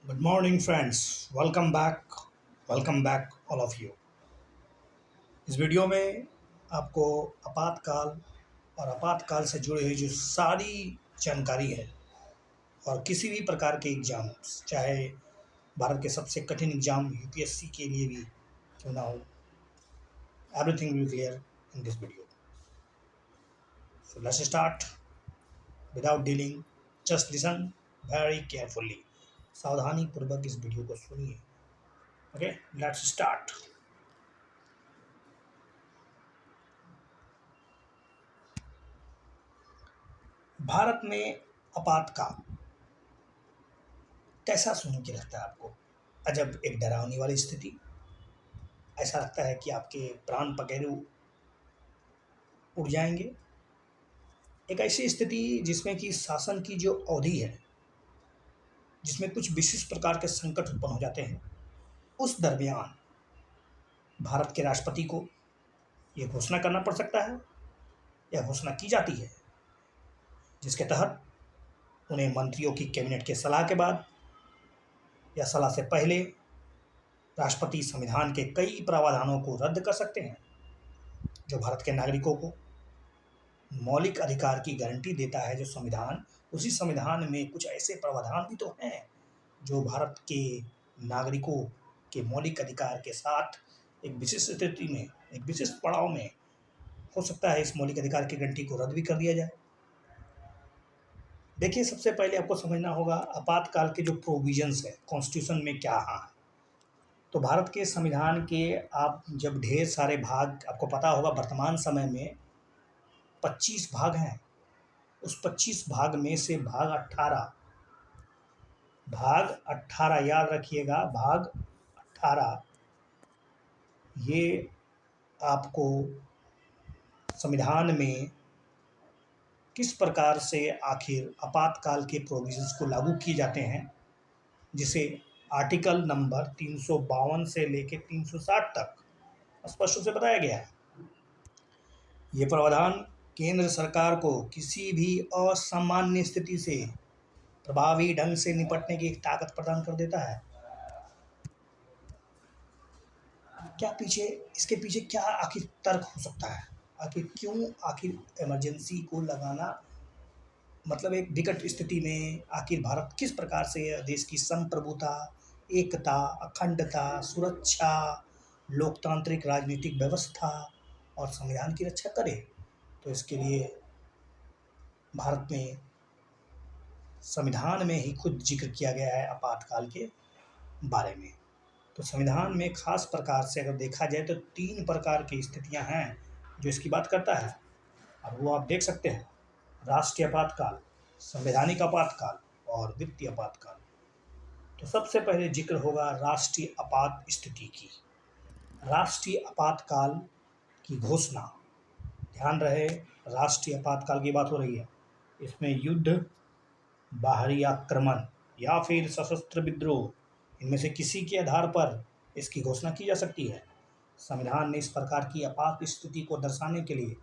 Good morning, friends. Welcome back, all of you. इस video में आपको आपातकाल और आपातकाल से जुड़ी हुई जो सारी जानकारी है और किसी भी प्रकार के एग्जाम्स, चाहे भारत के सबसे कठिन एग्जाम यूपीएससी के लिए भी क्यों ना हो, everything will clear in this video. So let's start without dealing. Just listen very carefully. सावधानी पूर्वक इस वीडियो को सुनिए. Okay, let's start. भारत में आपातकाल कैसा सुन के लगता है आपको? अजब, एक डरावनी वाली स्थिति. ऐसा लगता है कि आपके प्राण पखेरु उड़ जाएंगे. एक ऐसी स्थिति जिसमें कि शासन की जो अवधि है, जिसमें कुछ विशिष्ट प्रकार के संकट उत्पन्न हो जाते हैं, उस दरमियान भारत के राष्ट्रपति को ये घोषणा करना पड़ सकता है या घोषणा की जाती है, जिसके तहत उन्हें मंत्रियों की कैबिनेट के सलाह के बाद या सलाह से पहले राष्ट्रपति संविधान के कई प्रावधानों को रद्द कर सकते हैं, जो भारत के नागरिकों को मौलिक अधिकार की गारंटी देता है. जो संविधान, उसी संविधान में कुछ ऐसे प्रावधान भी तो हैं जो भारत के नागरिकों के मौलिक अधिकार के साथ एक विशिष्ट स्थिति में, एक विशिष्ट पड़ाव में हो सकता है इस मौलिक अधिकार की गारंटी को रद्द भी कर दिया जाए. देखिए, सबसे पहले आपको समझना होगा आपातकाल के जो प्रोविजंस है कॉन्स्टिट्यूशन में क्या है. तो भारत के संविधान के आप जब ढेर सारे भाग, आपको पता होगा वर्तमान समय में 25 भाग हैं. उस 25 भाग में से भाग 18 याद रखिएगा, भाग 18 ये आपको संविधान में किस प्रकार से आखिर आपातकाल के प्रोविजंस को लागू किए जाते हैं, जिसे आर्टिकल नंबर 352 से लेकर 360 तक स्पष्ट रूप से बताया गया है. ये प्रावधान केंद्र सरकार को किसी भी असामान्य स्थिति से प्रभावी ढंग से निपटने की एक ताकत प्रदान कर देता है. इसके पीछे क्या आखिर तर्क हो सकता है? आखिर इमरजेंसी को लगाना, मतलब एक विकट स्थिति में आखिर भारत किस प्रकार से देश की संप्रभुता, एकता, अखंडता, सुरक्षा, लोकतांत्रिक राजनीतिक व्यवस्था और संविधान की रक्षा करे. तो इसके लिए भारत में संविधान में ही खुद जिक्र किया गया है आपातकाल के बारे में. तो संविधान में खास प्रकार से अगर देखा जाए तो 3 प्रकार की स्थितियां हैं जो इसकी बात करता है. अब वो आप देख सकते हैं: राष्ट्रीय आपातकाल, संवैधानिक आपातकाल और वित्तीय आपातकाल. तो सबसे पहले जिक्र होगा राष्ट्रीय आपात स्थिति की. राष्ट्रीय आपातकाल की घोषणा, ध्यान रहे, राष्ट्रीय आपातकाल की बात हो रही है. इसमें युद्ध, बाहरी आक्रमण या फिर सशस्त्र विद्रोह, इनमें से किसी के आधार पर इसकी घोषणा की जा सकती है. संविधान ने इस प्रकार की आपात स्थिति को दर्शाने के लिए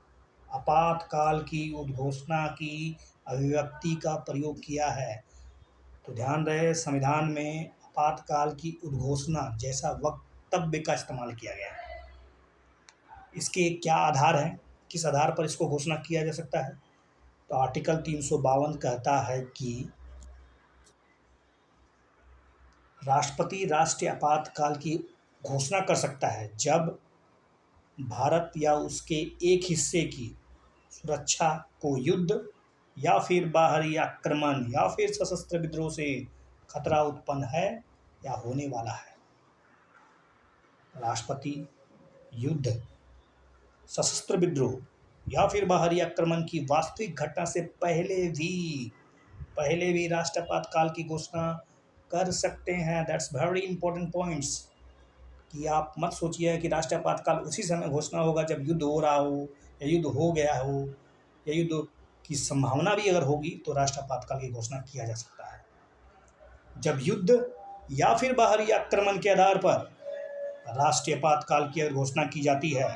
आपातकाल की उद्घोषणा की अभिव्यक्ति का प्रयोग किया है. तो ध्यान रहे, संविधान में आपातकाल की उद्घोषणा जैसा वक्तव्य का इस्तेमाल किया गया है. इसके क्या आधार हैं, किस आधार पर इसको घोषणा किया जा सकता है? तो आर्टिकल 352 कहता है कि राष्ट्रपति राष्ट्रीय आपातकाल की घोषणा कर सकता है जब भारत या उसके एक हिस्से की सुरक्षा को युद्ध या फिर बाहरी आक्रमण या फिर सशस्त्र विद्रोह से खतरा उत्पन्न है या होने वाला है. राष्ट्रपति युद्ध, सशस्त्र विद्रोह या फिर बाहरी आक्रमण की वास्तविक घटना से पहले भी राष्ट्रीय आपातकाल की घोषणा कर सकते हैं. दैट्स वेरी इंपॉर्टेंट पॉइंट्स, कि आप मत सोचिए कि राष्ट्रीय आपातकाल उसी समय घोषणा होगा जब युद्ध हो रहा हो या युद्ध हो गया हो या युद्ध की संभावना भी अगर होगी तो राष्ट्रीय आपातकाल की घोषणा किया जा सकता है. जब युद्ध या फिर बाहरी आक्रमण के आधार पर राष्ट्रीय आपातकाल की अगर घोषणा की जाती है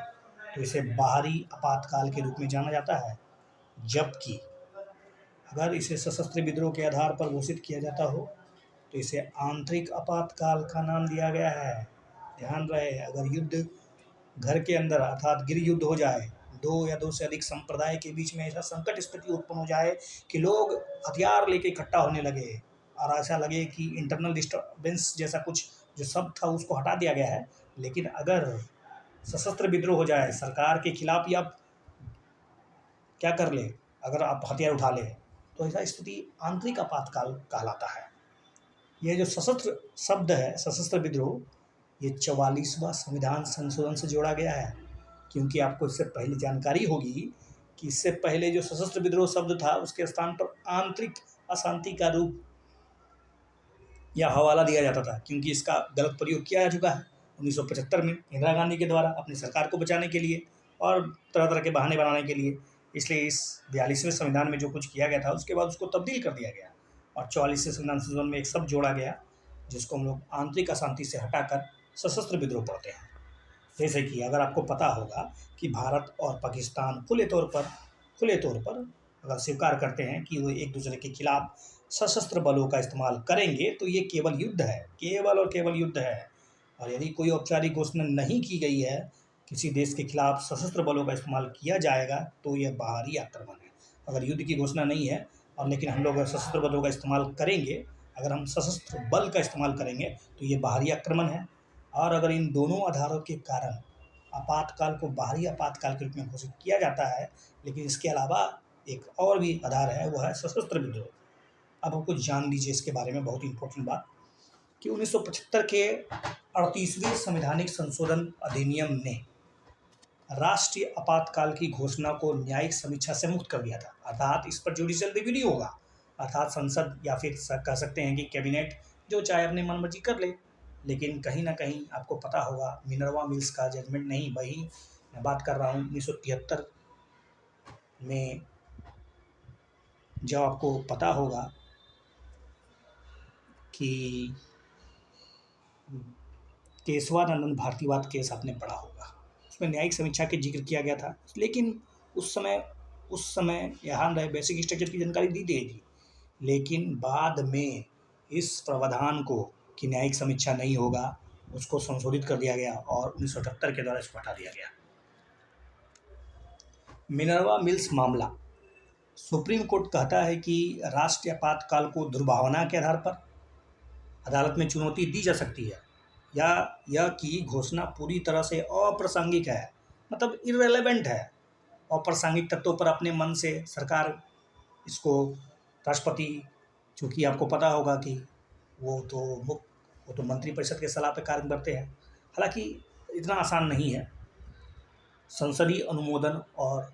तो इसे बाहरी आपातकाल के रूप में जाना जाता है. जबकि अगर इसे सशस्त्र विद्रोह के आधार पर घोषित किया जाता हो तो तो इसे आंतरिक आपातकाल का नाम दिया गया है। ध्यान रहे, अगर युद्ध घर के अंदर अर्थात गृह युद्ध हो जाए, दो या दो से अधिक संप्रदाय के बीच में ऐसा संकट स्थिति उत्पन्न हो जाए कि लोग हथियार लेके इकट्ठा होने लगे और ऐसा लगे कि इंटरनल डिस्टर्बेंस जैसा कुछ जो शब्द था उसको हटा दिया गया है, लेकिन अगर सशस्त्र विद्रोह हो जाए सरकार के खिलाफ या क्या कर ले, अगर आप हथियार उठा ले, तो ऐसा स्थिति आंतरिक आपातकाल कहलाता है। यह जो सशस्त्र शब्द है, सशस्त्र विद्रोह, ये 44वां संविधान संशोधन से जोड़ा गया है। क्योंकि आपको इससे पहले जानकारी होगी कि इससे पहले जो सशस्त्र विद्रोह शब्द था उसके स्थान पर आंतरिक अशांति का रूप या हवाला दिया जाता था, क्योंकि इसका गलत प्रयोग किया जा चुका है 1975 में इंदिरा गांधी के द्वारा अपनी सरकार को बचाने के लिए और तरह तरह के बहाने बनाने के लिए। इसलिए इस 42वें संविधान में जो कुछ किया गया था उसके बाद उसको तब्दील कर दिया गया और 44वें संविधान संशोधन में एक शब्द जोड़ा गया जिसको हम लोग आंतरिक अशांति से हटाकर सशस्त्र विद्रोह पढ़ते हैं। जैसे कि अगर आपको पता होगा कि भारत और पाकिस्तान खुले तौर पर अगर स्वीकार करते हैं कि वो एक दूसरे के खिलाफ सशस्त्र बलों का इस्तेमाल करेंगे, तो ये केवल युद्ध है, केवल और केवल युद्ध है। और यदि कोई औपचारिक घोषणा नहीं की गई है, किसी देश के खिलाफ सशस्त्र बलों का इस्तेमाल किया जाएगा, तो यह बाहरी आक्रमण है। अगर युद्ध की घोषणा नहीं है और लेकिन हम लोग सशस्त्र बलों का इस्तेमाल करेंगे, अगर हम सशस्त्र बल का इस्तेमाल करेंगे तो ये बाहरी आक्रमण है। और अगर इन दोनों आधारों के कारण आपातकाल को बाहरी आपातकाल के रूप में घोषित किया जाता है, लेकिन इसके अलावा एक और भी आधार है, वो है सशस्त्र विद्रोह। अब आपको जान लीजिए इसके बारे में बहुत इंपॉर्टेंट बात कि 1975 के 38वें संवैधानिक संशोधन अधिनियम ने राष्ट्रीय आपातकाल की घोषणा को न्यायिक समीक्षा से मुक्त कर दिया था, अर्थात इस पर जुडिशियल रिव्यू नहीं होगा, अर्थात संसद या फिर कह सकते हैं कि कैबिनेट जो चाहे अपनी मनमर्जी कर ले। लेकिन कहीं ना कहीं आपको पता होगा मिनर्वा मिल्स का जजमेंट नहीं, वही मैं बात कर रहा हूँ 1973 में, जब आपको पता होगा कि केशवानंद भारतीवाद केस आपने पढ़ा होगा, उसमें न्यायिक समीक्षा के जिक्र किया गया था। लेकिन उस समय यहाँ रहे बेसिक स्ट्रक्चर की जानकारी दी गई थी, लेकिन बाद में इस प्रावधान को कि न्यायिक समीक्षा नहीं होगा उसको संशोधित कर दिया गया और 1978 के द्वारा इसको हटा दिया गया। मिनर्वा मिल्स मामला, सुप्रीम कोर्ट कहता है कि राष्ट्रीय आपातकाल को दुर्भावना के आधार पर अदालत में चुनौती दी जा सकती है, या यह कि घोषणा पूरी तरह से अप्रासंगिक है, मतलब इररेलेवेंट है। अप्रासंगिक तत्वों पर अपने मन से सरकार इसको राष्ट्रपति, चूँकि आपको पता होगा कि वो तो मंत्रिपरिषद के सलाह पर कार्य करते हैं, हालांकि इतना आसान नहीं है संसदीय अनुमोदन। और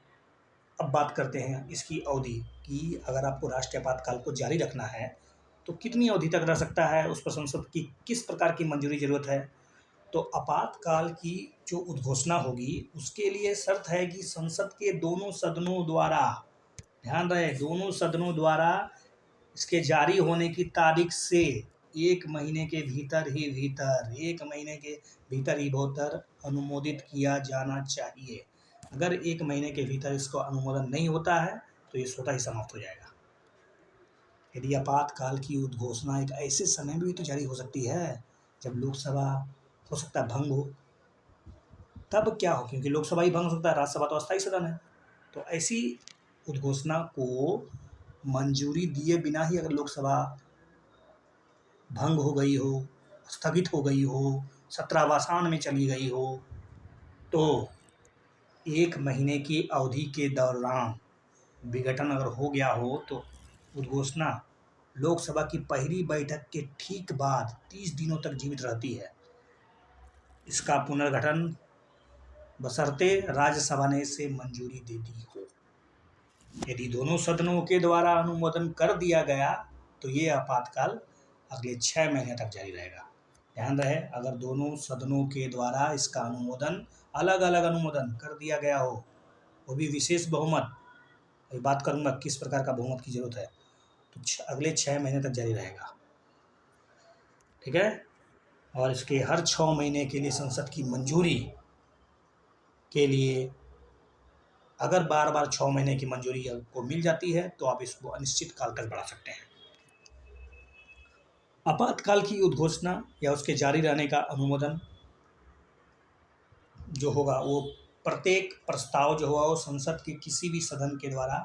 अब बात करते हैं इसकी अवधि कि अगर आपको राष्ट्रीय आपातकाल को जारी रखना है तो कितनी अवधि तक रह सकता है, उस पर संसद की किस प्रकार की मंजूरी ज़रूरत है। तो आपातकाल की जो उद्घोषणा होगी उसके लिए शर्त है कि संसद के दोनों सदनों द्वारा, ध्यान रहे, दोनों सदनों द्वारा इसके जारी होने की तारीख से 1 महीने के भीतर ही भीतर अनुमोदित किया जाना चाहिए। अगर 1 महीने के भीतर इसको अनुमोदन नहीं होता है तो ये स्वतः ही समाप्त हो जाएगा। यदि आपातकाल की उद्घोषणा एक ऐसे समय में भी तो जारी हो सकती है जब लोकसभा हो सकता है भंग हो, तब क्या हो, क्योंकि लोकसभा ही भंग हो सकता है, राज्यसभा तो अस्थायी सदन है। तो ऐसी उद्घोषणा को मंजूरी दिए बिना ही अगर लोकसभा भंग हो गई हो, स्थगित हो गई हो, सत्रावसान में चली गई हो, तो 1 महीने की अवधि के दौरान विघटन अगर हो गया हो तो उद्घोषणा लोकसभा की पहली बैठक के ठीक बाद 30 दिनों तक जीवित रहती है। इसका पुनर्गठन बशर्ते राज्यसभा ने इसे मंजूरी दे दी हो। यदि दोनों सदनों के द्वारा अनुमोदन कर दिया गया तो ये आपातकाल अगले 6 महीने तक जारी रहेगा। ध्यान रहे, अगर दोनों सदनों के द्वारा इसका अनुमोदन, अलग अलग अनुमोदन कर दिया गया हो, वो भी विशेष बहुमत, अभी बात करूँगा किस प्रकार का बहुमत की जरूरत है, तो अगले 6 महीने तक जारी रहेगा। ठीक है, और इसके हर 6 महीने के लिए संसद की मंजूरी के लिए अगर बार बार 6 महीने की मंजूरी आपको मिल जाती है तो आप इसको अनिश्चित काल तक बढ़ा सकते हैं। आपातकाल की उद्घोषणा या उसके जारी रहने का अनुमोदन जो होगा वो प्रत्येक प्रस्ताव जो होगा वो संसद के किसी भी सदन के द्वारा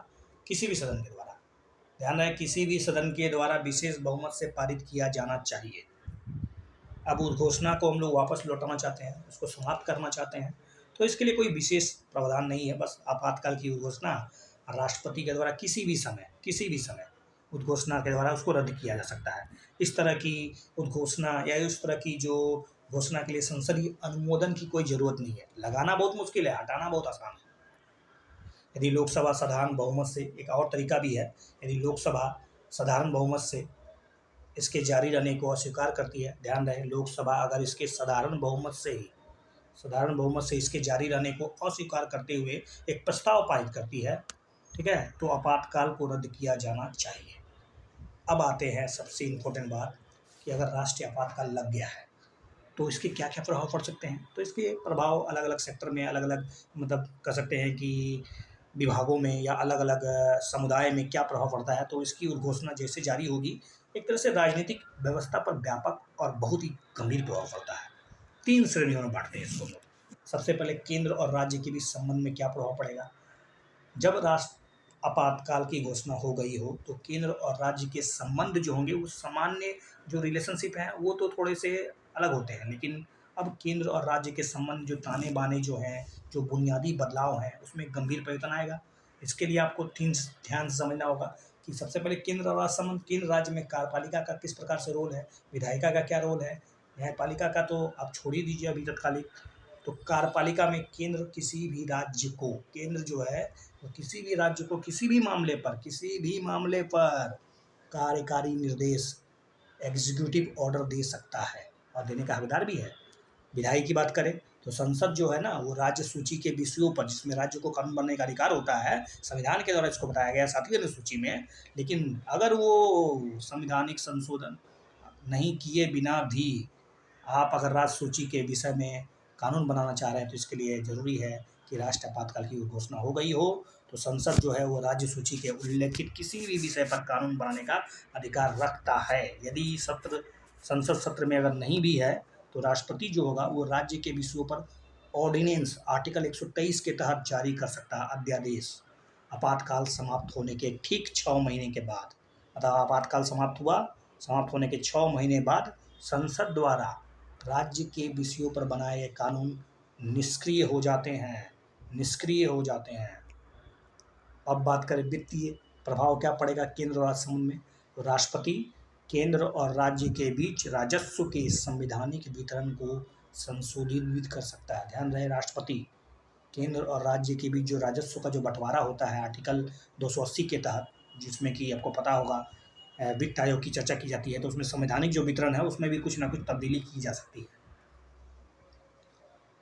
ध्यान रहे किसी भी सदन के द्वारा विशेष बहुमत से पारित किया जाना चाहिए। अब उद्घोषणा को हम लोग वापस लौटाना चाहते हैं, उसको समाप्त करना चाहते हैं, तो इसके लिए कोई विशेष प्रावधान नहीं है। बस आपातकाल की उद्घोषणा राष्ट्रपति के द्वारा किसी भी समय उद्घोषणा के द्वारा उसको रद्द किया जा सकता है। इस तरह की उद्घोषणा या उस तरह की जो घोषणा के लिए संसदीय अनुमोदन की कोई ज़रूरत नहीं है। लगाना बहुत मुश्किल है, हटाना बहुत आसान है। यदि लोकसभा साधारण बहुमत से, एक और तरीका भी है, यदि लोकसभा साधारण बहुमत से इसके जारी रहने को अस्वीकार करती है, ध्यान रहे लोकसभा अगर इसके साधारण बहुमत से इसके जारी रहने को अस्वीकार करते हुए एक प्रस्ताव पारित करती है, ठीक है, तो आपातकाल को रद्द किया जाना चाहिए। अब आते हैं सबसे इम्पोर्टेंट बात कि अगर राष्ट्रीय आपातकाल लग गया है तो इसके क्या क्या प्रभाव पड़ सकते हैं। तो इसके प्रभाव अलग अलग सेक्टर में अलग अलग मतलब कह सकते हैं कि विभागों में या अलग अलग समुदाय में क्या प्रभाव पड़ता है। तो इसकी उद्घोषणा जैसे जारी होगी एक तरह से राजनीतिक व्यवस्था पर व्यापक और बहुत ही गंभीर प्रभाव पड़ता है। 3 श्रेणियों में बाँटते हैं इसको लोग। सबसे पहले केंद्र और राज्य के बीच संबंध में क्या प्रभाव पड़ेगा। जब राष्ट्र आपातकाल की घोषणा हो गई हो तो केंद्र और राज्य के संबंध जो होंगे वो सामान्य जो रिलेशनशिप हैं वो तो थोड़े से अलग होते हैं, लेकिन अब केंद्र और राज्य के संबंध जो ताने-बाने जो हैं, जो बुनियादी बदलाव हैं, उसमें गंभीर परिवर्तन आएगा। इसके लिए आपको 3 ध्यान से समझना होगा कि सबसे पहले केंद्र और राज्य संबंध। केंद्र राज्य में कार्यपालिका का किस प्रकार से रोल है, विधायिका का क्या रोल है, न्यायपालिका का तो आप छोड़ ही दीजिए अभी तत्कालिक। तो कार्यपालिका में केंद्र जो है वो किसी भी राज्य को किसी भी मामले पर कार्यकारी निर्देश एग्जीक्यूटिव ऑर्डर दे सकता है और देने का हकदार भी है। विधायी की बात करें तो संसद जो है ना वो राज्य सूची के विषयों पर, जिसमें राज्य को कानून बनाने का अधिकार होता है, संविधान के द्वारा इसको बताया गया है 7वीं अनुसूची में। लेकिन अगर वो संवैधानिक संशोधन नहीं किए बिना भी आप अगर राज्य सूची के विषय में कानून बनाना चाह रहे हैं तो इसके लिए ज़रूरी है कि राष्ट्रीय आपातकाल की घोषणा हो गई हो तो संसद जो है वो राज्य सूची के उल्लेखित किसी भी विषय पर कानून बनाने का अधिकार रखता है। यदि संसद सत्र में अगर नहीं भी है तो राष्ट्रपति जो होगा वो राज्य के विषयों पर ऑर्डिनेंस आर्टिकल 123 के तहत जारी कर सकता है अध्यादेश आपातकाल समाप्त होने के ठीक 6 महीने के बाद। मतलब आपातकाल समाप्त होने के 6 महीने बाद संसद द्वारा राज्य के विषयों पर बनाए गए कानून निष्क्रिय हो जाते हैं। अब बात करें वित्तीय प्रभाव क्या पड़ेगा केंद्र और राज्य संबंध में। तो राष्ट्रपति केंद्र और राज्य के बीच राजस्व के संवैधानिक वितरण को संशोधित भी कर सकता है। ध्यान रहे राष्ट्रपति केंद्र और राज्य के बीच जो राजस्व का जो बंटवारा होता है आर्टिकल 280 के तहत, जिसमें कि आपको पता होगा वित्त आयोग की चर्चा की जाती है, तो उसमें संवैधानिक जो वितरण है उसमें भी कुछ ना कुछ तब्दीली की जा सकती है।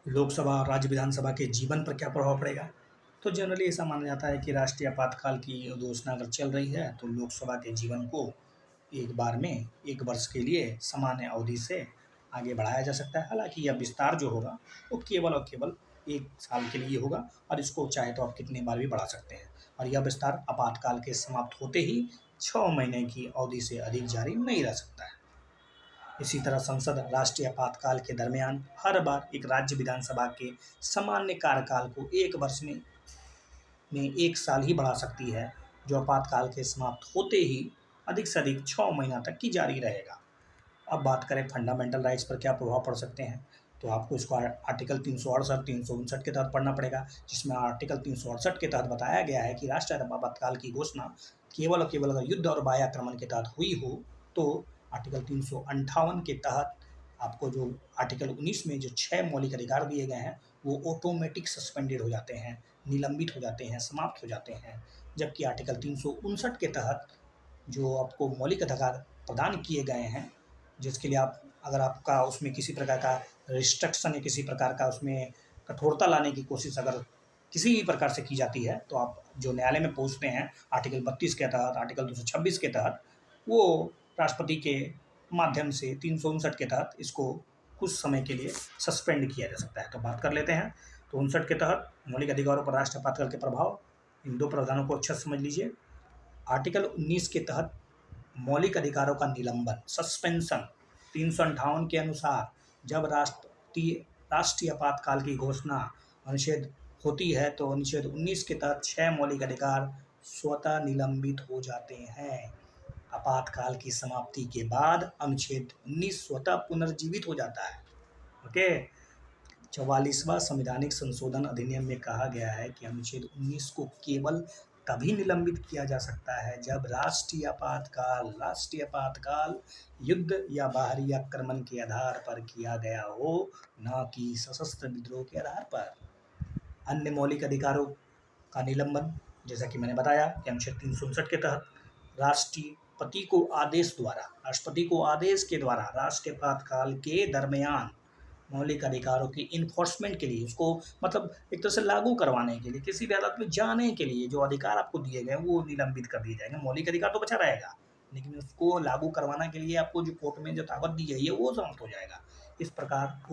लोकसभा और राज्य विधानसभा के जीवन पर क्या प्रभाव पड़ेगा। तो जनरली ऐसा माना जाता है कि राष्ट्रीय आपातकाल की घोषणा अगर चल रही है तो लोकसभा के जीवन को एक बार में 1 वर्ष के लिए सामान्य अवधि से आगे बढ़ाया जा सकता है। हालांकि यह विस्तार जो होगा वो केवल और केवल 1 साल के लिए होगा और इसको चाहे तो आप कितने बार भी बढ़ा सकते हैं और यह विस्तार आपातकाल के समाप्त होते ही 6 महीने की अवधि से अधिक जारी नहीं रह सकता है। इसी तरह संसद राष्ट्रीय आपातकाल के दरमियान हर बार एक राज्य विधानसभा के सामान्य कार्यकाल को 1 वर्ष में 1 साल ही बढ़ा सकती है, जो आपातकाल के समाप्त होते ही अधिक से अधिक 6 महीना तक की जारी रहेगा। अब बात करें फंडामेंटल राइट्स पर क्या प्रभाव पड़ सकते हैं, तो आपको इसको आर्टिकल 368, 359 के तहत पढ़ना पड़ेगा, जिसमें आर्टिकल 368 के तहत बताया गया है कि राष्ट्रीय आपातकाल की घोषणा केवल और केवल अगर युद्ध और बाह्य आक्रमण के तहत हुई हो तो आर्टिकल 358 के तहत आपको जो आर्टिकल 19 में जो 6 मौलिक अधिकार दिए गए हैं वो ऑटोमेटिक सस्पेंडेड हो जाते हैं, निलंबित हो जाते हैं, समाप्त हो जाते हैं। जबकि आर्टिकल 359 के तहत जो आपको मौलिक अधिकार प्रदान किए गए हैं, जिसके लिए आप अगर आपका उसमें किसी प्रकार का रिस्ट्रिक्शन या किसी प्रकार का उसमें कठोरता लाने की कोशिश अगर किसी भी प्रकार से की जाती है तो आप जो न्यायालय में पहुँचते हैं आर्टिकल 32 के तहत, आर्टिकल 226 के तहत, वो राष्ट्रपति के माध्यम से 359 के तहत इसको कुछ समय के लिए सस्पेंड किया जा सकता है। तो बात कर लेते हैं। तो 59 के तहत मौलिक अधिकारों पर राष्ट्रीय आपातकाल के प्रभाव, इन 2 प्रावधानों को अच्छा समझ लीजिए। आर्टिकल 19 के तहत मौलिक अधिकारों का निलंबन, सस्पेंशन। 358 के अनुसार जब राष्ट्रीय आपातकाल की घोषणा अनुच्छेद होती है तो अनुच्छेद 19 के तहत 6 मौलिक अधिकार स्वतः निलंबित हो जाते हैं। आपातकाल की समाप्ति के बाद अनुच्छेद 19 स्वतः पुनर्जीवित हो जाता है। ओके। 44वां संवैधानिक संशोधन अधिनियम में कहा गया है कि अनुच्छेद 19 को केवल तभी निलंबित किया जा सकता है जब राष्ट्रीय आपातकाल युद्ध या बाहरी आक्रमण के आधार पर किया गया हो, न कि सशस्त्र विद्रोह के आधार पर। अन्य मौलिक अधिकारों का निलंबन, जैसा कि मैंने बताया कि अनुच्छेद 359 के तहत राष्ट्रपति को आदेश के द्वारा राष्ट्रीय आपातकाल के दरमियान मौलिक अधिकारों की इन्फोर्समेंट के लिए, उसको मतलब एक तरह से लागू करवाने के लिए, किसी भी हालत में जाने के लिए जो अधिकार आपको दिए गए वो निलंबित कर दिए जाएंगे। मौलिक अधिकार तो बचा रहेगा, लेकिन उसको लागू करवाने के लिए आपको जो कोर्ट में जो ताकत दी गई है वो समाप्त हो जाएगा। इस प्रकार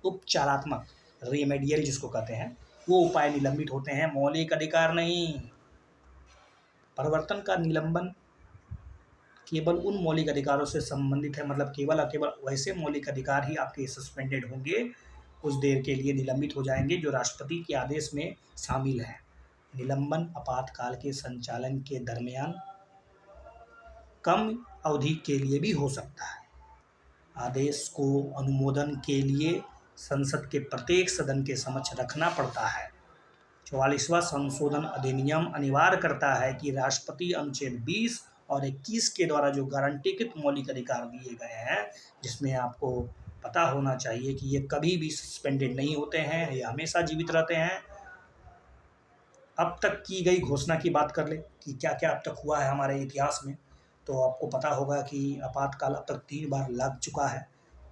उपचारात्मक रेमेडियल जिसको कहते हैं वो उपाय निलंबित होते हैं, मौलिक अधिकार नहीं। परिवर्तन का निलंबन केवल उन मौलिक अधिकारों से संबंधित है, मतलब केवल और केवल वैसे मौलिक अधिकार ही आपके सस्पेंडेड होंगे, कुछ देर के लिए निलंबित हो जाएंगे, जो राष्ट्रपति के आदेश में शामिल हैं। निलंबन आपातकाल के संचालन के दरमियान कम अवधि के लिए भी हो सकता है। आदेश को अनुमोदन के लिए संसद के प्रत्येक सदन के समक्ष रखना पड़ता है। 44वां संशोधन अधिनियम अनिवार्य करता है कि राष्ट्रपति अनुच्छेद 20 और 21 के द्वारा जो गारंटीकृत मौलिक अधिकार दिए गए हैं, जिसमें आपको पता होना चाहिए कि ये कभी भी सस्पेंडेड नहीं होते हैं, ये हमेशा जीवित रहते हैं। अब तक की गई घोषणा की बात कर ले कि क्या क्या अब तक हुआ है हमारे इतिहास में, तो आपको पता होगा कि आपातकाल अब तक 3 बार लग चुका है।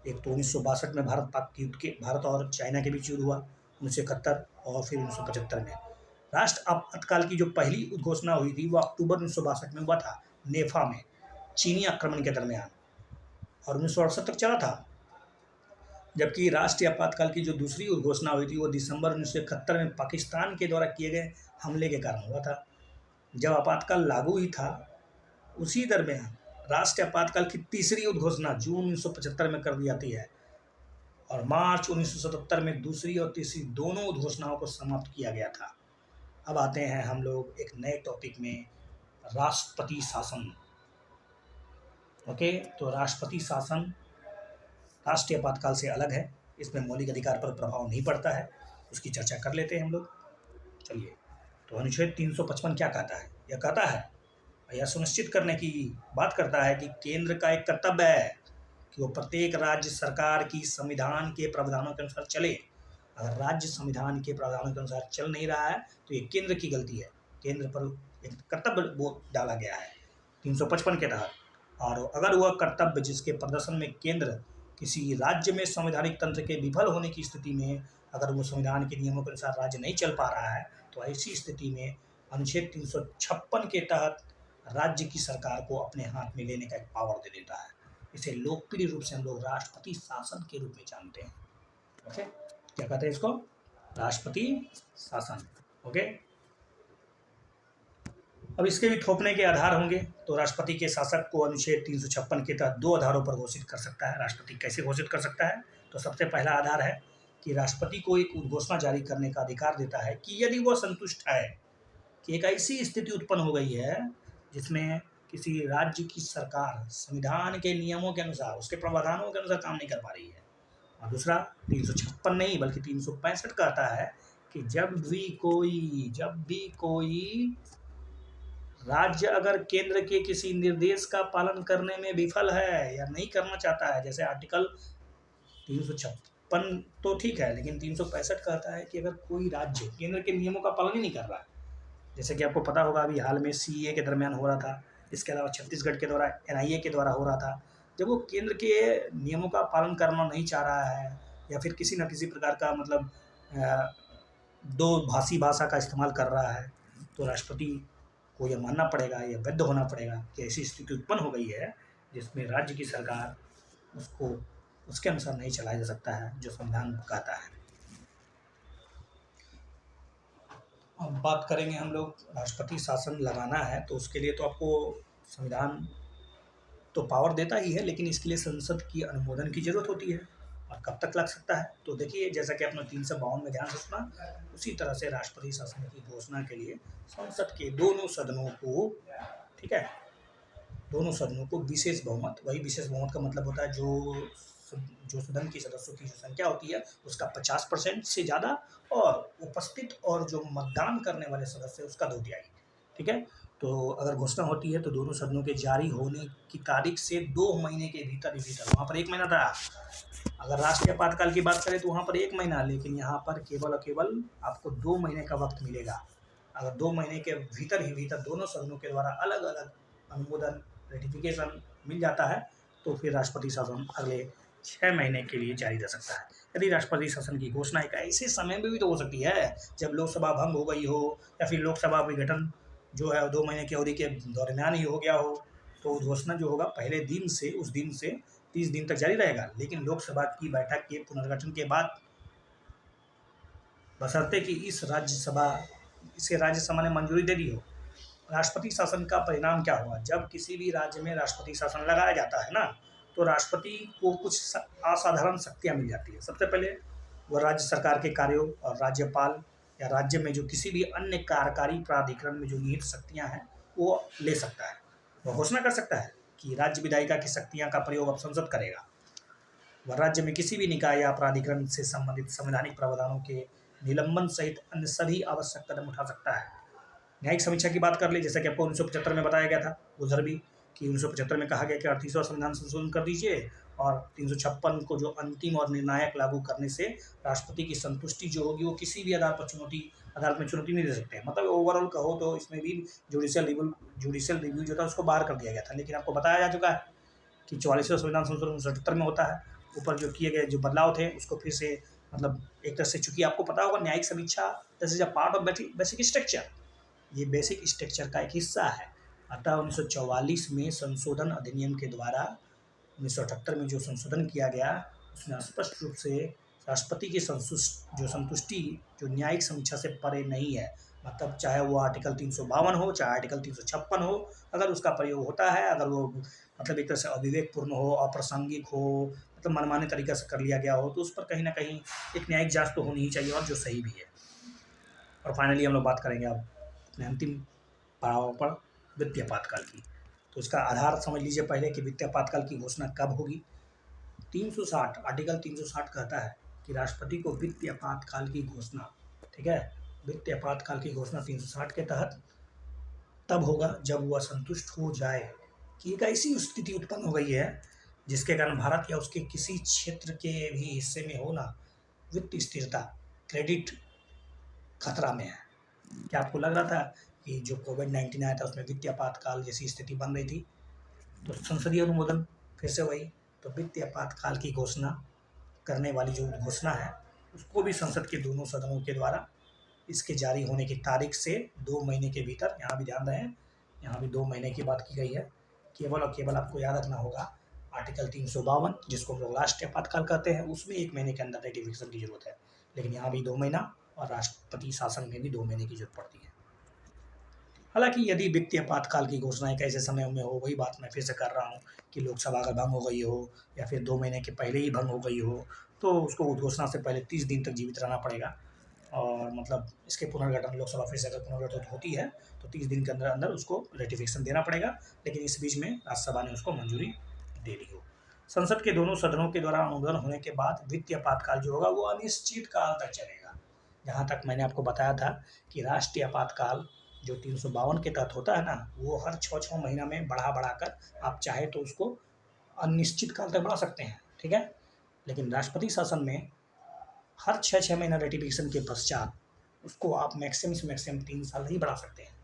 एक तो 1962 में भारत और चाइना के बीच युद्ध हुआ, 1971 और फिर 1975 में। राष्ट्र आपातकाल की जो पहली घोषणा हुई थी वो अक्टूबर 1962 में हुआ था, नेफा में, चीनी आक्रमण के दरमियान, और 1968 तक चला था। जबकि राष्ट्रीय आपातकाल की जो दूसरी घोषणा हुई थी वो दिसंबर 1971 में पाकिस्तान के द्वारा किए गए हमले के कारण हुआ था। जब आपातकाल लागू ही था, उसी दरमियान राष्ट्रीय आपातकाल की तीसरी उद्घोषणा जून 1975 में कर दी जाती है, और मार्च 1977 में दूसरी और तीसरी दोनों उद्घोषणाओं को समाप्त किया गया था। अब आते हैं हम लोग एक नए टॉपिक में, राष्ट्रपति शासन। ओके, तो राष्ट्रपति शासन राष्ट्रीय आपातकाल से अलग है, इसमें मौलिक अधिकार पर प्रभाव नहीं पड़ता है, उसकी चर्चा कर लेते हैं हम लोग। चलिए, तो अनुच्छेद 355 क्या कहता है? यह कहता है, यह सुनिश्चित करने की बात करता है कि केंद्र का एक कर्तव्य है कि वो प्रत्येक राज्य सरकार की संविधान के प्रावधानों के अनुसार चले। अगर राज्य संविधान के प्रावधानों के अनुसार चल नहीं रहा है तो ये केंद्र की गलती है, केंद्र पर एक कर्तव्य वो डाला गया है 355 के तहत, और अगर वह कर्तव्य जिसके प्रदर्शन में केंद्र किसी राज्य में संवैधानिक तंत्र के विफल होने की स्थिति में अगर वो संविधान के नियमों के अनुसार राज्य नहीं चल पा रहा है, तो ऐसी स्थिति में अनुच्छेद 356 के तहत राज्य की सरकार को अपने हाथ में लेने का एक पावर दे देता है। इसे लोकप्रिय रूप से हम लोग राष्ट्रपति शासन के रूप में जानते हैं। ओके, क्या कहते हैं इसको? राष्ट्रपति शासन। ओके, अब इसके भी थोपने के आधार होंगे, तो राष्ट्रपति के शासक को अनुच्छेद 356 के तहत 2 आधारों पर घोषित कर सकता है। राष्ट्रपति कैसे घोषित कर सकता है? तो सबसे पहला आधार है कि राष्ट्रपति को एक उद्घोषणा जारी करने का अधिकार देता है कि यदि वह संतुष्ट है कि एक ऐसी स्थिति उत्पन्न हो गई है जिसमें किसी राज्य की सरकार संविधान के नियमों के अनुसार, उसके प्रावधानों के अनुसार काम नहीं कर पा रही है। और दूसरा 356 नहीं बल्कि 365 कहता है कि जब भी कोई राज्य अगर केंद्र के किसी निर्देश का पालन करने में विफल है या नहीं करना चाहता है, जैसे आर्टिकल 356 तो ठीक है, लेकिन 365 कहता है कि अगर कोई राज्य केंद्र के नियमों का पालन ही नहीं कर रहा है, जैसे कि आपको पता होगा अभी हाल में सीए के दरमियान हो रहा था, इसके अलावा छत्तीसगढ़ के द्वारा एनआईए के द्वारा हो रहा था, जब वो केंद्र के नियमों का पालन करना नहीं चाह रहा है या फिर किसी न किसी प्रकार का मतलब दो भाषी भाषा का इस्तेमाल कर रहा है, तो राष्ट्रपति को यह मानना पड़ेगा, यह वैध होना पड़ेगा कि ऐसी स्थिति उत्पन्न हो गई है जिसमें राज्य की सरकार उसको उसके अनुसार नहीं चलाया जा सकता है जो संविधान कहता है। अब बात करेंगे हम लोग, राष्ट्रपति शासन लगाना है तो उसके लिए तो आपको संविधान तो पावर देता ही है, लेकिन इसके लिए संसद की अनुमोदन की ज़रूरत होती है। और कब तक लग सकता है? तो देखिए, जैसा कि आपने 352 में ध्यान से सुना, उसी तरह से राष्ट्रपति शासन की घोषणा के लिए संसद के दोनों सदनों को, ठीक है, दोनों सदनों को विशेष बहुमत, वही विशेष बहुमत का मतलब होता है जो सदन के सदस्यों की जो संख्या होती है उसका 50% से ज़्यादा, और उपस्थित और जो मतदान करने वाले सदस्य उसका 2/3, ठीक है। तो अगर घोषणा होती है तो दोनों सदनों के जारी होने की तारीख से 2 महीने के भीतर ही भीतर, वहाँ पर 1 महीना था, अगर राष्ट्रीय आपातकाल की बात करें तो वहाँ पर 1 महीना, लेकिन यहाँ पर केवल और केवल आपको 2 महीने का वक्त मिलेगा। अगर 2 महीने के भीतर ही भीतर दोनों सदनों के द्वारा अलग अलग अनुमोदन, रेटिफिकेशन मिल जाता है, तो फिर राष्ट्रपति शासन अगले 6 महीने के लिए जारी रह सकता है। यदि राष्ट्रपति शासन की घोषणा एक ऐसे समय में भी तो हो सकती है जब लोकसभा भंग हो गई हो, या फिर लोकसभा विघटन जो है 2 महीने की अवधि के दरमियान ही हो गया हो, तो घोषणा जो होगा पहले दिन से, उस दिन से 30 दिन तक जारी रहेगा। लेकिन लोकसभा की बैठक के पुनर्गठन के बाद, बशर्ते कि इसे राज्यसभा ने मंजूरी दे दी हो, राष्ट्रपति शासन का परिणाम क्या हुआ? जब किसी भी राज्य में राष्ट्रपति शासन लगाया जाता है ना, तो राष्ट्रपति को कुछ असाधारण शक्तियां मिल जाती है। सबसे पहले वह राज्य सरकार के कार्यों और राज्यपाल या राज्य में जो किसी भी अन्य कार्यकारी प्राधिकरण में जो निहित शक्तियां हैं वो ले सकता है। वह घोषणा कर सकता है कि राज्य विधायिका की शक्तियां का प्रयोग अब संसद करेगा। वह राज्य में किसी भी निकाय या प्राधिकरण से संबंधित संवैधानिक प्रावधानों के निलंबन सहित अन्य सभी आवश्यक कदम उठा सकता है। न्यायिक समीक्षा की बात कर ले, जैसा कि आपको 1975 में बताया गया था उधर भी, कि 1975 में कहा गया कि 38वां संविधान संशोधन कर दीजिए, और 356 को जो अंतिम और निर्णायक लागू करने से राष्ट्रपति की संतुष्टि जो होगी वो किसी भी अदालत में चुनौती नहीं दे सकते। मतलब ओवरऑल कहो तो इसमें भी जुडिशियल रिव्यू जो था उसको बाहर कर दिया गया था। लेकिन आपको बताया जा चुका है कि 44वां संविधान संशोधन 1978 में होता है। ऊपर जो किए गए जो बदलाव थे उसको फिर से, मतलब एक तरह से, चूंकि आपको पता होगा न्यायिक समीक्षा this is a part of basic structure, ये बेसिक स्ट्रक्चर का एक हिस्सा है। अतः 1944 में संशोधन अधिनियम के द्वारा 1978 में जो संशोधन किया गया, उसमें स्पष्ट रूप से राष्ट्रपति की संतुष्टि जो न्यायिक समीक्षा से परे नहीं है। मतलब चाहे वो आर्टिकल 352 हो, चाहे आर्टिकल 356 हो, अगर उसका प्रयोग होता है, अगर वो मतलब एक तरह से अविवेकपूर्ण हो, अप्रासंगिक हो, मतलब मनमाने तरीके से कर लिया गया हो, तो उस पर कहीं ना कहीं एक न्यायिक जांच तो होनी ही चाहिए, और जो सही भी है। और फाइनली हम लोग बात करेंगे अब अपने अंतिम पड़ाव पर, वित्तीय आपातकाल की। तो इसका आधार समझ लीजिए पहले कि वित्तीय आपातकाल की घोषणा कब होगी। 360 आर्टिकल 360 कहता है कि राष्ट्रपति को वित्तीय आपातकाल की घोषणा, ठीक है, वित्तीय आपातकाल की घोषणा 360 के तहत तब होगा जब वह संतुष्ट हो जाए कि एक ऐसी स्थिति उत्पन्न हो गई है जिसके कारण भारत या उसके किसी क्षेत्र के भी हिस्से में हो ना वित्तीय स्थिरता, क्रेडिट खतरा में है। क्या आपको लग रहा था कि जो कोविड-19 आया था उसमें वित्तीय आपातकाल जैसी स्थिति बन रही थी? तो संसदीय अनुमोदन फिर से वही, तो वित्तीय आपातकाल की घोषणा करने वाली जो घोषणा है उसको भी संसद के दोनों सदनों के द्वारा इसके जारी होने की तारीख से 2 महीने के भीतर, यहाँ भी ध्यान रहे, यहाँ भी 2 महीने की बात की गई है। केवल और केवल आपको याद रखना होगा आर्टिकल 352 जिसको हम लोग राष्ट्रीय आपातकाल कहते हैं, उसमें 1 महीने के अंदर रेटिफिकेशन की जरूरत है, लेकिन यहाँ भी 2 महीना, और राष्ट्रपति शासन में भी 2 महीने की जरूरत पड़ती है। हालांकि यदि वित्तीय आपातकाल की घोषणा एक ऐसे समय में हो, वही बात मैं फिर से कर रहा हूँ कि लोकसभा अगर भंग हो गई हो या फिर 2 महीने के पहले ही भंग हो गई हो, तो उसको उद्घोषणा से पहले 30 दिन तक जीवित रहना पड़ेगा। और मतलब इसके पुनर्गठन, लोकसभा फिर से अगर पुनर्गठित होती है तो 30 दिन के अंदर अंदर उसको रेटिफिकेशन देना पड़ेगा, लेकिन इस बीच में राज्यसभा ने उसको मंजूरी दे दी हो। संसद के दोनों सदनों के द्वारा अनुमोदन होने के बाद वित्तीय आपातकाल जो होगा वो अनिश्चित काल तक चलेगा। जहाँ तक मैंने आपको बताया था कि राष्ट्रीय आपातकाल जो 352 के तहत होता है ना, वो हर 6 महीना में बढ़ा कर आप चाहे तो उसको अनिश्चित काल तक बढ़ा सकते हैं, ठीक है। लेकिन राष्ट्रपति शासन में हर 6 महीना रेटिफिकेशन के पश्चात उसको आप मैक्सिमम से मैक्सिमम 3 साल ही बढ़ा सकते हैं,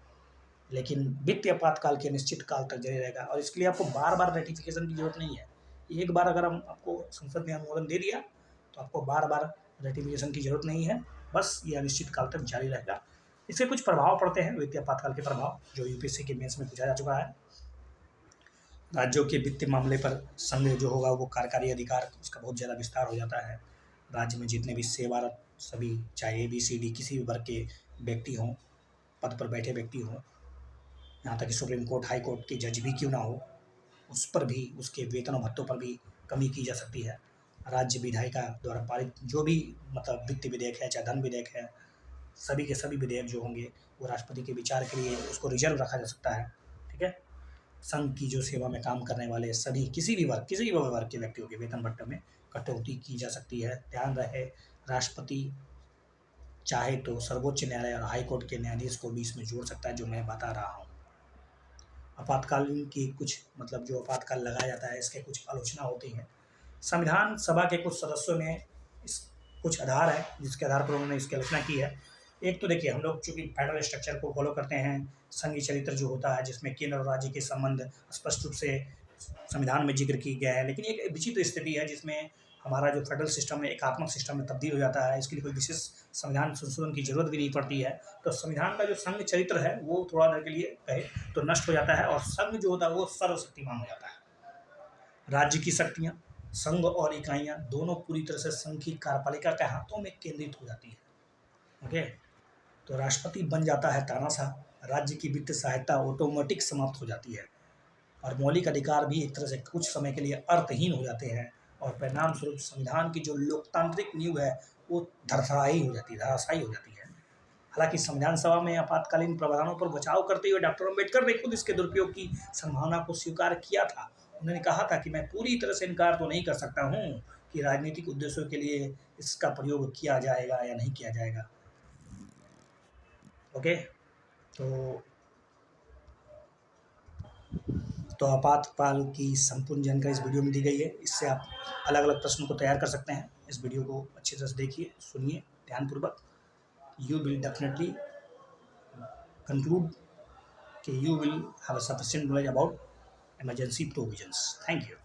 लेकिन वित्तीय आपातकाल के निश्चित काल तक जारी रहेगा। और इसके लिए आपको बार बार रेटिफिकेशन की जरूरत नहीं है। एक बार अगर हम आपको संसद ने अनुमोदन दे दिया तो आपको बार बार रेटिफिकेशन की जरूरत नहीं है, बस ये अनिश्चित काल तक जारी रहेगा। इसके कुछ प्रभाव पड़ते हैं, वित्तीय आपातकाल के प्रभाव, जो यूपीएससी के मेंस में पूछा जा चुका है। राज्यों के वित्तीय मामले पर संघ जो होगा वो कार्यकारी अधिकार उसका बहुत ज़्यादा विस्तार हो जाता है। राज्य में जितने भी सेवारत सभी, चाहे ABCD किसी भी वर्ग के व्यक्ति हों, पद पर बैठे व्यक्ति हों, यहाँ तक कि सुप्रीम कोर्ट, हाई कोर्ट के जज भी क्यों ना हो, उस पर भी, उसके वेतन और भत्तों पर भी कमी की जा सकती है। राज्य विधायिका द्वारा पारित जो भी मतलब वित्त विधेयक है, चाहे धन विधेयक है, सभी के सभी विधेयक जो होंगे वो राष्ट्रपति के विचार के लिए उसको रिजर्व रखा जा सकता है। ठीक है। संघ की जो सेवा में काम करने वाले सभी किसी भी वर्ग के व्यक्तियों के वेतन भत्ते में कटौती की जा सकती है। ध्यान रहे, राष्ट्रपति चाहे तो सर्वोच्च न्यायालय और हाई कोर्ट के न्यायाधीश को भी इसमें जोड़ सकता है, जो मैं बता रहा हूँ। आपातकालीन की कुछ मतलब जो आपातकाल लगाया जाता है, इसके कुछ आलोचना होती है। संविधान सभा के कुछ सदस्यों ने इस कुछ आधार है जिसके आधार पर उन्होंने इसकी आलोचना की है। एक तो देखिए, हम लोग चूंकि फेडरल स्ट्रक्चर को फॉलो करते हैं, संघीय चरित्र जो होता है जिसमें केंद्र और राज्य के संबंध स्पष्ट रूप से संविधान में जिक्र की गया है, लेकिन एक विचित्र स्थिति है जिसमें हमारा जो फेडरल सिस्टम है एकात्मक सिस्टम में तब्दील हो जाता है। इसके लिए कोई विशेष संविधान संशोधन की जरूरत भी नहीं पड़ती है। तो संविधान का जो संघ चरित्र है वो थोड़ा देर के लिए कहे तो नष्ट हो जाता है और संघ जो होता है वो सर्वशक्तिमान हो जाता है। राज्य की शक्तियाँ, संघ और इकाइयाँ दोनों पूरी तरह से संघ की कार्यपालिका के हाथों में केंद्रित हो जाती है। ओके, तो राष्ट्रपति बन जाता है तानाशाह, राज्य की वित्त सहायता ऑटोमेटिक समाप्त हो जाती है और मौलिक अधिकार भी एक तरह से कुछ समय के लिए अर्थहीन हो जाते हैं और परिणाम स्वरूप संविधान की जो लोकतांत्रिक नींव है वो धराशायी हो जाती है। हालांकि संविधान सभा में आपातकालीन प्रावधानों पर बचाव करते हुए डॉक्टर अम्बेडकर ने खुद इसके दुरुपयोग की संभावना को स्वीकार किया था। उन्होंने कहा था कि मैं पूरी तरह से इनकार तो नहीं कर सकता हूँ कि राजनीतिक उद्देश्यों के लिए इसका प्रयोग किया जाएगा या नहीं किया जाएगा। ओके, तो आपातकाल की संपूर्ण जानकारी इस वीडियो में दी गई है। इससे आप अलग अलग प्रश्नों को तैयार कर सकते हैं। इस वीडियो को अच्छी तरह से देखिए, सुनिए ध्यानपूर्वक। यू विल डेफिनेटली conclude कि you will have a sufficient knowledge about emergency provisions. Thank you.